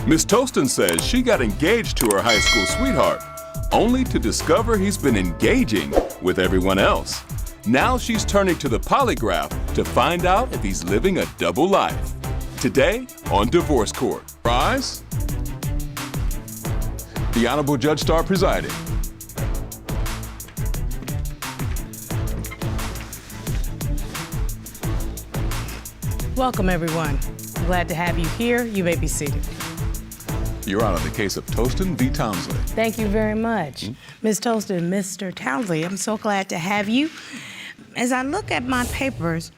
Miss Toston says she got engaged to her high school sweetheart, only to discover he's been engaging with everyone else. Now she's turning to the polygraph to find out if he's living a double life. Today on Divorce Court. Rise. The Honorable Judge Starr presiding. Welcome, everyone. Glad to have you here. You may be seated. Your Honor, the case of Toston v. Townsley. Thank you very much. Ms. Toston, Mr. Townsley, I'm so glad to have you. As I look at my papers,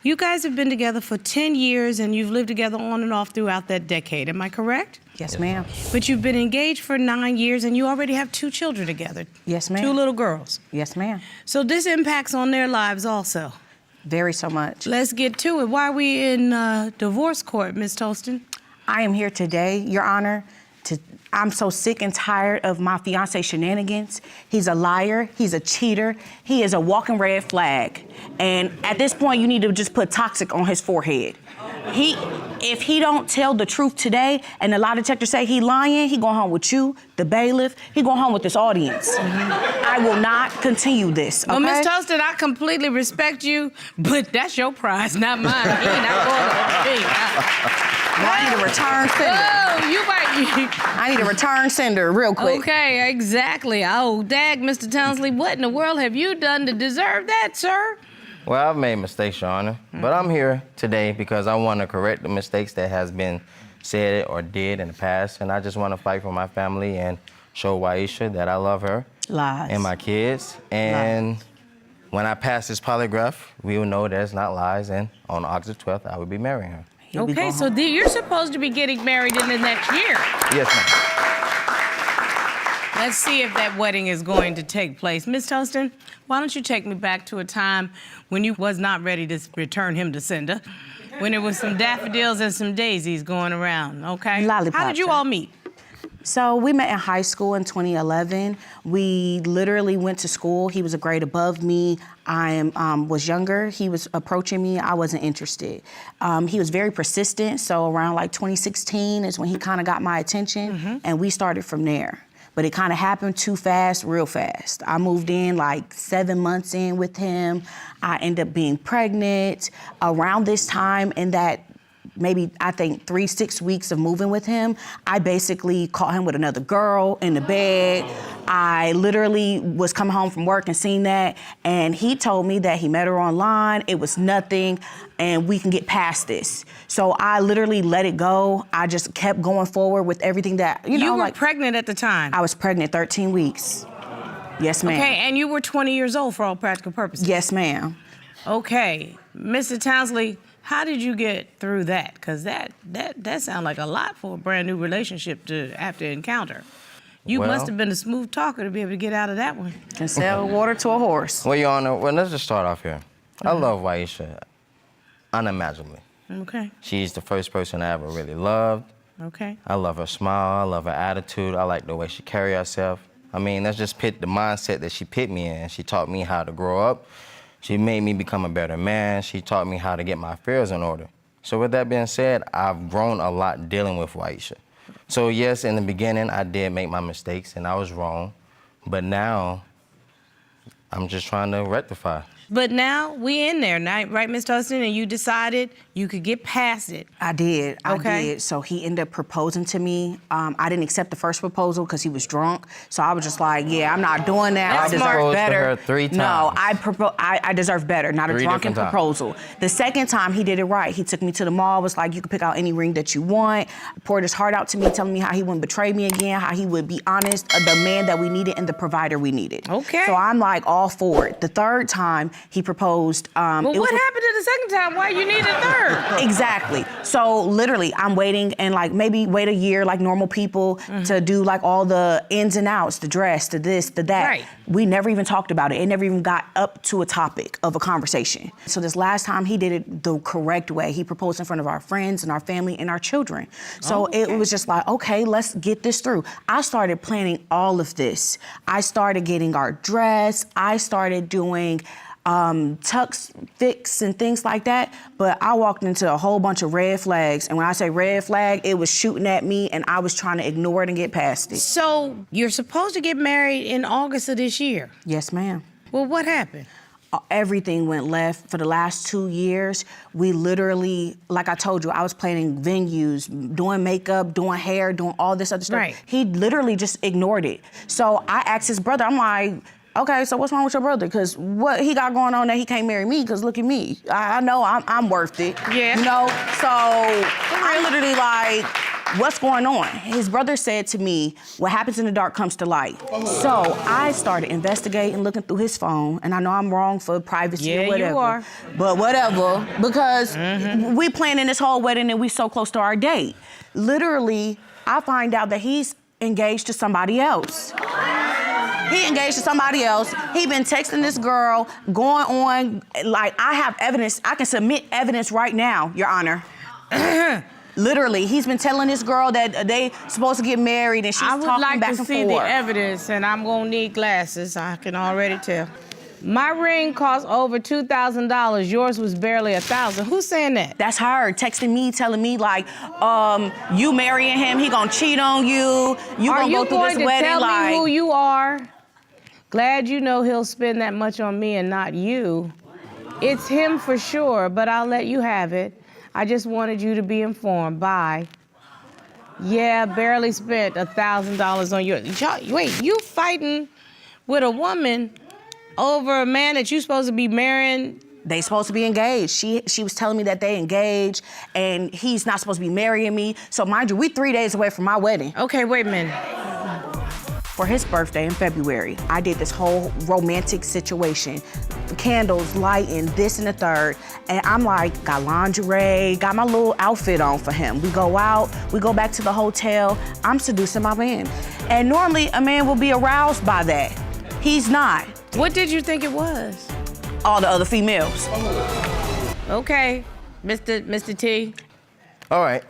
you guys have been together for 10 years and you've lived together on and off throughout that decade. Am I correct? Yes, ma'am. But you've been engaged for 9 years and you already have 2 children together. Yes, ma'am. 2 little girls. Yes, ma'am. So this impacts on their lives also. Very so much. Let's get to it. Why are we in divorce court, Ms. Toston? I am here today, Your Honor, I'm so sick and tired of my fiance shenanigans. He's a liar, he's a cheater, he is a walking red flag. And at this point, you need to just put toxic on his forehead. If he don't tell the truth today, and the lie detector say he lying, he going home with you, the bailiff, he going home with this audience. I will not continue this, okay? Well, Ms. Toston, I completely respect you, but that's your prize, not mine. He not going to me. I need a return sender. Oh, you might. I need a return sender real quick. Okay, exactly. Oh, dag, Mr. Townsley, what in the world have you done to deserve that, sir? Well, I've made mistakes, Your Honor, but I'm here today because I want to correct the mistakes that has been said or did in the past, and I just want to fight for my family and show Wyisha that I love her. Lies. And my kids. And Lies. When I pass this polygraph, we will know that it's not lies, and on August 12th, I will be marrying her. Okay, so you're supposed to be getting married in the next year. Yes, ma'am. Let's see if that wedding is going to take place. Ms. Toston, why don't you take me back to a time when you was not ready to return him to sender, when there was some daffodils and some daisies going around, okay? Lollipops. How did you all meet? So we met in high school in 2011. We literally went to school. He was a grade above me. I was younger. He was approaching me. I wasn't interested. He was very persistent. So around like 2016 is when he kind of got my attention, and we started from there. But it kind of happened too fast, real fast. I moved in like 7 months in with him. I ended up being pregnant. Around this time, in that maybe, I think, 6 weeks of moving with him, I basically caught him with another girl in the bed. I literally was coming home from work and seen that, and he told me that he met her online, it was nothing, and we can get past this. So I literally let it go. I just kept going forward with everything that, you know, You were like, pregnant at the time? I was pregnant 13 weeks. Yes, ma'am. Okay, and you were 20 years old for all practical purposes? Yes, ma'am. Okay, Mr. Townsley, how did you get through that? Because that sounds like a lot for a brand new relationship to have to encounter. You must have been a smooth talker to be able to get out of that one. Can sell water to a horse. Well, Your Honor, let's just start off here. I love Wyisha unimaginably. Okay. She's the first person I ever really loved. Okay. I love her smile, I love her attitude, I like the way she carries herself. I mean, that's just the mindset that she put me in. She taught me how to grow up. She made me become a better man. She taught me how to get my affairs in order. So with that being said, I've grown a lot dealing with Wyisha. So yes, in the beginning, I did make my mistakes and I was wrong, but now I'm just trying to rectify. But now we in there, right, Ms. Toston? And you decided you could get past it. I did. Okay. I did. So he ended up proposing to me. I didn't accept the first proposal because he was drunk. So I was just like, yeah, I'm not doing that. That's I smart. deserve better. To her 3 times. No, I deserve better, not a 3 drunken different times. proposal. The second time he did it right. He took me to the mall, was like, you can pick out any ring that you want. Poured his heart out to me, telling me how he wouldn't betray me again, how he would be honest, the man that we needed and the provider we needed. Okay. So I'm like all for it. The third time he proposed. Well, what happened to the second time? Why you need a third? Exactly. So literally, I'm waiting and like maybe wait a year like normal people to do like all the ins and outs, the dress, the this, the that. Right. We never even talked about it. It never even got up to a topic of a conversation. So this last time he did it the correct way. He proposed in front of our friends and our family and our children. So it was just like, okay, let's get this through. I started planning all of this. I started getting our dress. I started doing tux fix and things like that, but I walked into a whole bunch of red flags. And when I say red flag, it was shooting at me and I was trying to ignore it and get past it. So you're supposed to get married in August of this year. Yes, ma'am. Well, what happened? Everything went left. For the last 2 years, we literally, like I told you, I was planning venues, doing makeup, doing hair, doing all this other stuff. Right. He literally just ignored it. So I asked his brother, I'm like, okay, so what's wrong with your brother? Because what he got going on that he can't marry me? Because look at me. I know I'm worth it. Yeah. You know? So I literally like, what's going on? His brother said to me, what happens in the dark comes to light. So I started investigating, looking through his phone, and I know I'm wrong for privacy or whatever. You are. But whatever, because we planning this whole wedding and we so close to our date. Literally, I find out that he's engaged to somebody else. He engaged to somebody else. He been texting this girl, going on, like I have evidence. I can submit evidence right now, Your Honor. Literally, he's been telling this girl that they supposed to get married and she's talking back and forth. I would like to see the evidence, and I'm gonna need glasses. I can already tell. My ring cost over $2,000. Yours was barely $1,000. Who's saying that? That's her texting me, telling me like, you marrying him, he gonna cheat on you. You gonna go through this wedding like. Are you going to tell me who you are? Glad you know he'll spend that much on me and not you. It's him for sure, but I'll let you have it. I just wanted you to be informed. Bye. Yeah, barely spent $1,000 on you. Wait, you fighting with a woman over a man that you're supposed to be marrying? They supposed to be engaged. She was telling me that they engaged and he's not supposed to be marrying me. So mind you, we 3 days away from my wedding. Okay, wait a minute. For his birthday in February, I did this whole romantic situation. Candles, lighting, this and the third. And I'm like, got lingerie, got my little outfit on for him. We go out, we go back to the hotel. I'm seducing my man. And normally a man will be aroused by that. He's not. What did you think it was? All the other females. Okay, Mr. T. All right,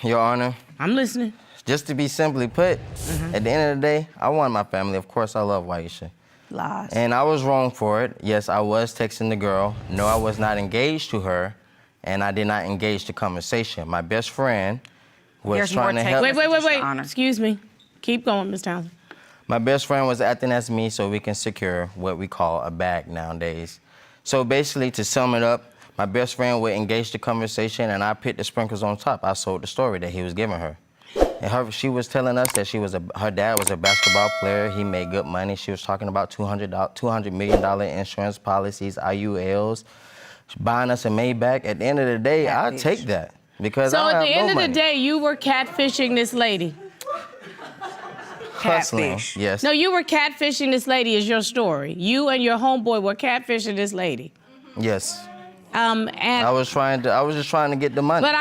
Your Honor. I'm listening. Just to be simply put, at the end of the day, I want my family. Of course, I love Wyisha. Lies. And I was wrong for it. Yes, I was texting the girl. No, I was not engaged to her, and I did not engage the conversation. My best friend was trying to help. Wait. Excuse me. Keep going, Ms. Townsley. My best friend was acting as me so we can secure what we call a bag nowadays. So basically, to sum it up, my best friend would engage the conversation, and I put the sprinkles on top. I sold the story that he was giving her. And she was telling us that her dad was a basketball player. He made good money. She was talking about $200 million insurance policies, IULs, buying us a Maybach. At the end of the day, I'll take that because I have no money. So at the end of the day, you were catfishing this lady. Hustling, yes. No, you were catfishing this lady is your story. You and your homeboy were catfishing this lady. Yes. And I was just trying to get the money. But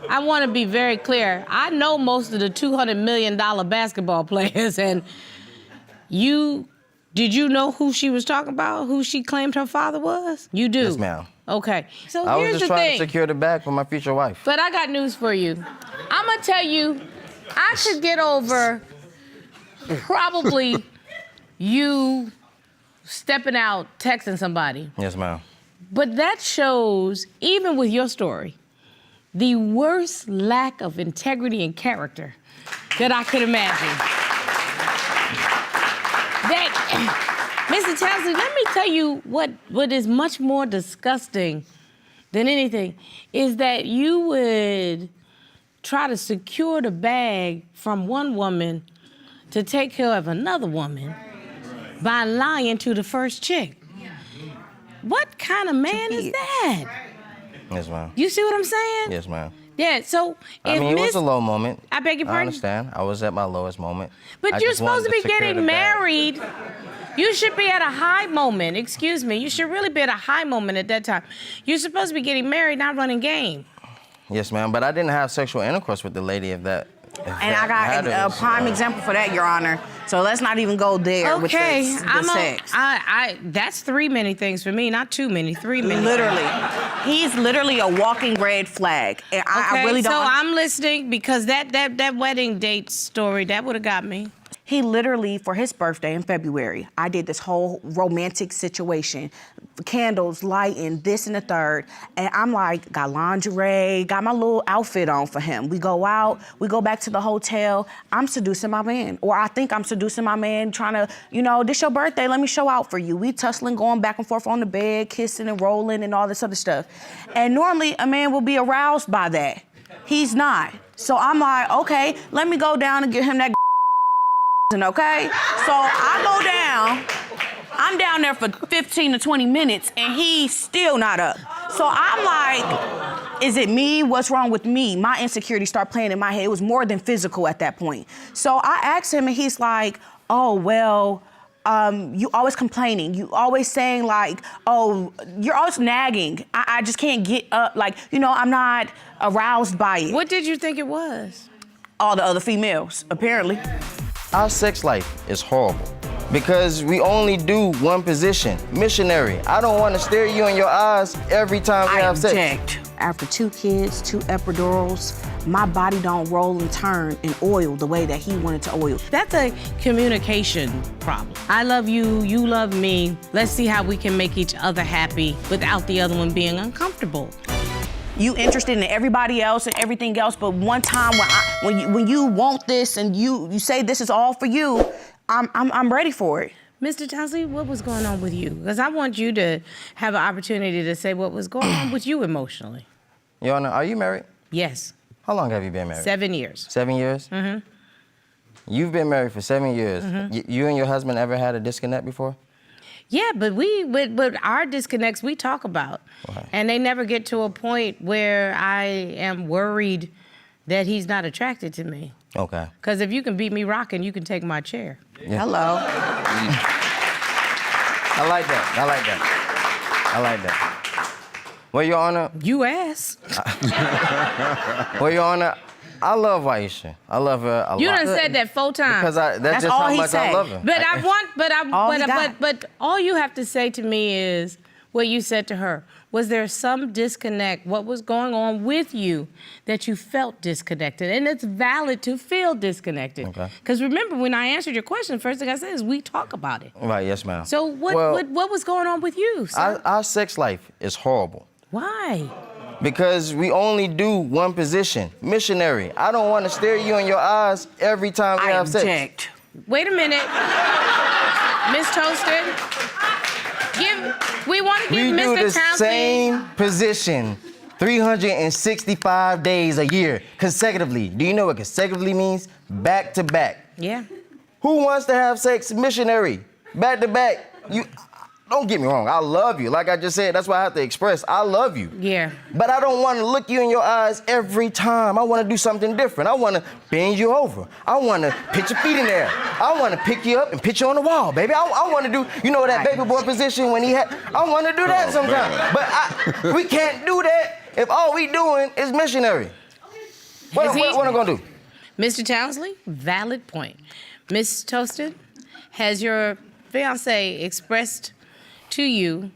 I want to be very clear. I know most of the $200 million basketball players, and did you know who she was talking about? Who she claimed her father was? You do? Yes, ma'am. Okay. So I here's was the just trying thing. to secure the bag for my future wife. But I got news for you. I'm gonna tell you, I could get over probably you stepping out, texting somebody. Yes, ma'am. But that shows, even with your story, the worst lack of integrity and character that I could imagine. Mr. Townsley, let me tell you what is much more disgusting than anything is that you would try to secure the bag from one woman to take care of another woman by lying to the first chick. What kind of man is that? Yes, ma'am. You see what I'm saying? Yes, ma'am. Yeah, so I mean, it was a low moment. I beg your pardon? I understand. I was at my lowest moment. But you're supposed to be getting married. You should be at a high moment. Excuse me. You should really be at a high moment at that time. You're supposed to be getting married, not running game. Yes, ma'am. But I didn't have sexual intercourse with the lady if that. And I got a prime example for that, Your Honor. So let's not even go there with the sex. That's three many things for me, not too many, three many. Literally. He's literally a walking red flag. And I really don't. So I'm listening because that wedding date story, that would have got me. He literally, for his birthday in February, I did this whole romantic situation, candles, lighting, this and the third. And I'm like, got lingerie, got my little outfit on for him. We go out, we go back to the hotel. I'm seducing my man, or I think I'm seducing my man, trying to, this your birthday, let me show out for you. We tussling, going back and forth on the bed, kissing and rolling and all this other stuff. And normally a man will be aroused by that. He's not. So I'm like, okay, let me go down and get him that okay? So I go down, I'm down there for 15 to 20 minutes and he's still not up. So I'm like, is it me? What's wrong with me? My insecurities start playing in my head. It was more than physical at that point. So I asked him and he's like, oh, well, you always complaining. You always saying like, oh, you're always nagging. I just can't get up. Like, I'm not aroused by it. What did you think it was? All the other females, apparently. Our sex life is horrible because we only do one position, missionary. I don't want to stare you in your eyes every time we have sex. I object. After 2 kids, 2 epidurals, my body don't roll and turn and oil the way that he wanted to oil. That's a communication problem. I love you, you love me. Let's see how we can make each other happy without the other one being uncomfortable. You interested in everybody else and everything else, but one time when you want this and you say this is all for you, I'm ready for it. Mr. Townsley, what was going on with you? Because I want you to have an opportunity to say what was going on with you emotionally. Your Honor, are you married? Yes. How long have you been married? 7 years. 7 years? Mm-hmm. You've been married for 7 years. Mm-hmm. You and your husband ever had a disconnect before? Yeah, but but our disconnects we talk about. Right. And they never get to a point where I am worried that he's not attracted to me. Okay. Because if you can beat me rocking, you can take my chair. Yeah. Hello. I like that. I like that. I like that. Well, Your Honor. You asked. Well, Your Honor, I love Wyisha. I love her a lot. You done said that 4 times. Because that's just all how he much said. I love her. But all you have to say to me is what you said to her. Was there some disconnect? What was going on with you that you felt disconnected? And it's valid to feel disconnected. Okay. Because remember, when I answered your question, first thing I said is we talk about it. Right, yes, ma'am. So what was going on with you, sir? Our sex life is horrible. Why? Because we only do one position, missionary. I don't want to stare you in your eyes every time we have sex. I object. Wait a minute. Miss Toston, we want to give Mr. Townsley... We do the same position 365 days a year, consecutively. Do you know what consecutively means? Back to back. Yeah. Who wants to have sex missionary? Back to back. Don't get me wrong, I love you. Like I just said, that's why I have to express, I love you. Yeah. But I don't want to look you in your eyes every time. I want to do something different. I want to bend you over. I want to put your feet in there. I want to pick you up and put you on the wall, baby. I want to do, that baby boy position when he had, I want to do that sometimes. But we can't do that if all we doing is missionary. What am I going to do? Mr. Townsley, valid point. Miss Toston, has your fiance expressed to you,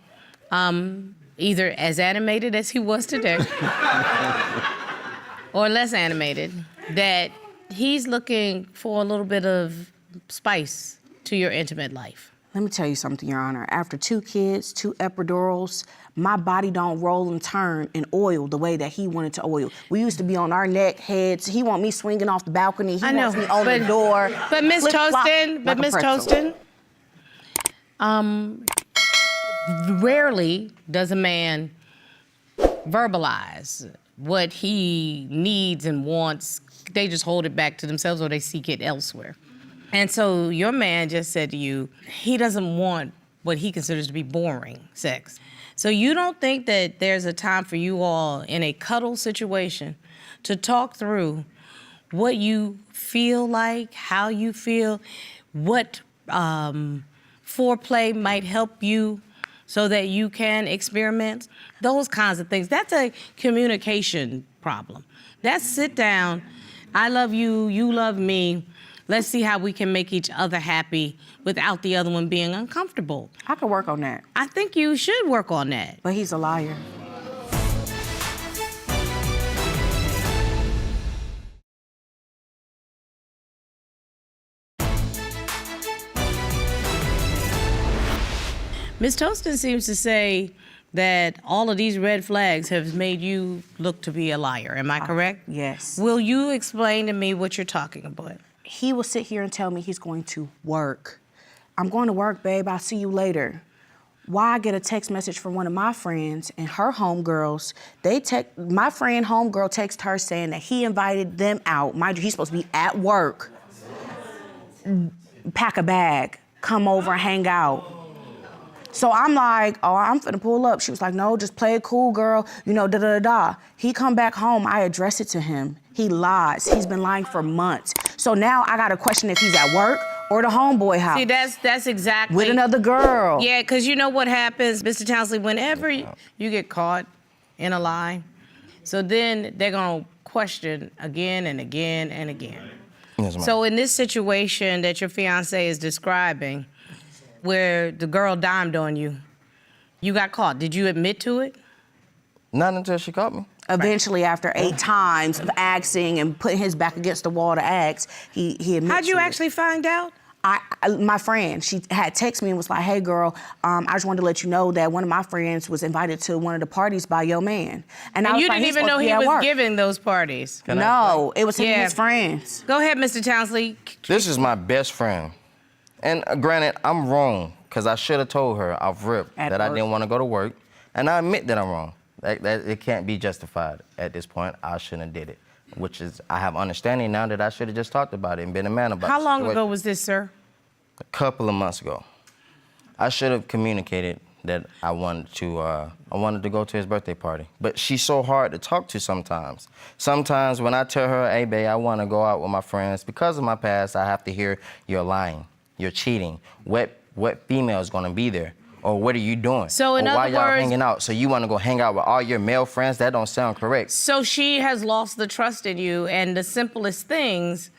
either as animated as he was today, or less animated, that he's looking for a little bit of spice to your intimate life? Let me tell you something, Your Honor. After 2 kids, 2 epidurals, my body don't roll and turn and oil the way that he wanted to oil. We used to be on our neck, heads. He want me swinging off the balcony. He wants me on the door. But Miss Toston, rarely does a man verbalize what he needs and wants. They just hold it back to themselves or they seek it elsewhere. And so your man just said to you, he doesn't want what he considers to be boring sex. So you don't think that there's a time for you all in a cuddle situation to talk through what you feel like, how you feel, what foreplay might help you so that you can experiment, those kinds of things. That's a communication problem. That's sit down, I love you, you love me, let's see how we can make each other happy without the other one being uncomfortable. I could work on that. I think you should work on that. But he's a liar. Ms. Toston seems to say that all of these red flags have made you look to be a liar. Am I correct? Yes. Will you explain to me what you're talking about? He will sit here and tell me he's going to work. I'm going to work, babe. I'll see you later. Why I get a text message from one of my friends and her homegirls, my friend homegirl texted her saying that he invited them out. Mind you, he's supposed to be at work. Pack a bag, come over and hang out. So I'm like, oh, I'm finna pull up. She was like, no, just play it cool, girl. You know, da-da-da-da. He come back home, I address it to him. He lies. He's been lying for months. So now I gotta question if he's at work or the homeboy house. See, that's exactly. With another girl. Yeah, because you know what happens, Mr. Townsley, whenever you get caught in a lie, so then they're gonna question again and again and again. Yes, so in this situation that your fiance is describing, where the girl dimed on you, you got caught. Did you admit to it? Not until she caught me. Eventually, after 8 times of asking and putting his back against the wall to ask, he admitted. How'd you to it. actually find out? My friend, she had texted me and was like, hey girl, I just wanted to let you know that one of my friends was invited to one of the parties by your man. And I was you like, didn't even know he was giving those parties? No, it was him and his friends. Go ahead, Mr. Townsley. This is my best friend. And granted, I'm wrong, because I should have told her off rip that I didn't want to go to work. And I admit that I'm wrong. That it can't be justified at this point. I shouldn't have did it, which is, I have understanding now that I should have just talked about it and been a man about it. How long ago was this, sir? A couple of months ago. I should have communicated that I wanted to go to his birthday party. But she's so hard to talk to sometimes. Sometimes when I tell her, hey, babe, I want to go out with my friends, because of my past, I have to hear you're lying, you're cheating. What female is going to be there? Or what are you doing? So in or other why y'all words, hanging out? So you want to go hang out with all your male friends? That don't sound correct. So she has lost the trust in you, and the simplest things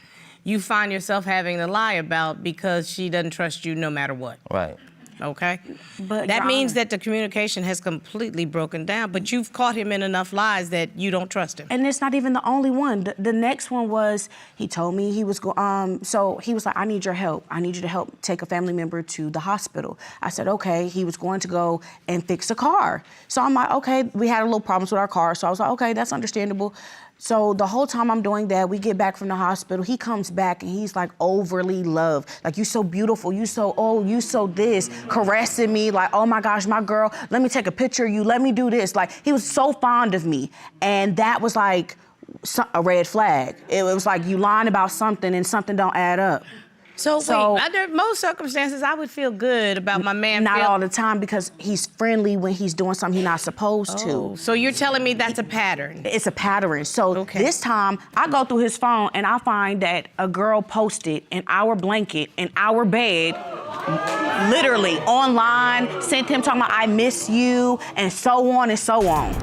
you find yourself having to lie about because she doesn't trust you no matter what. Right. Okay? But that Your means Honor, that the communication has completely broken down, but you've caught him in enough lies that you don't trust him. And it's not even the only one. The next one was, he told me he was so he was like, I need your help. I need you to help take a family member to the hospital. I said, okay. He was going to go and fix a car. So I'm like, okay, we had a little problems with our car. So I was like, okay, that's understandable. So the whole time I'm doing that, we get back from the hospital, he comes back and he's like overly loved. Like, you so beautiful, you so this, caressing me, like, oh my gosh, my girl, let me take a picture of you, let me do this. Like, he was so fond of me. And that was like a red flag. It was like you lying about something and something don't add up. So wait, under most circumstances, I would feel good about my man. Not all the time, because he's friendly when he's doing something he's not supposed to. So you're telling me that's a pattern? It's a pattern. So this time, I go through his phone and I find that a girl posted in our blanket, in our bed, literally online, sent him talking about I miss you, and so on and so on.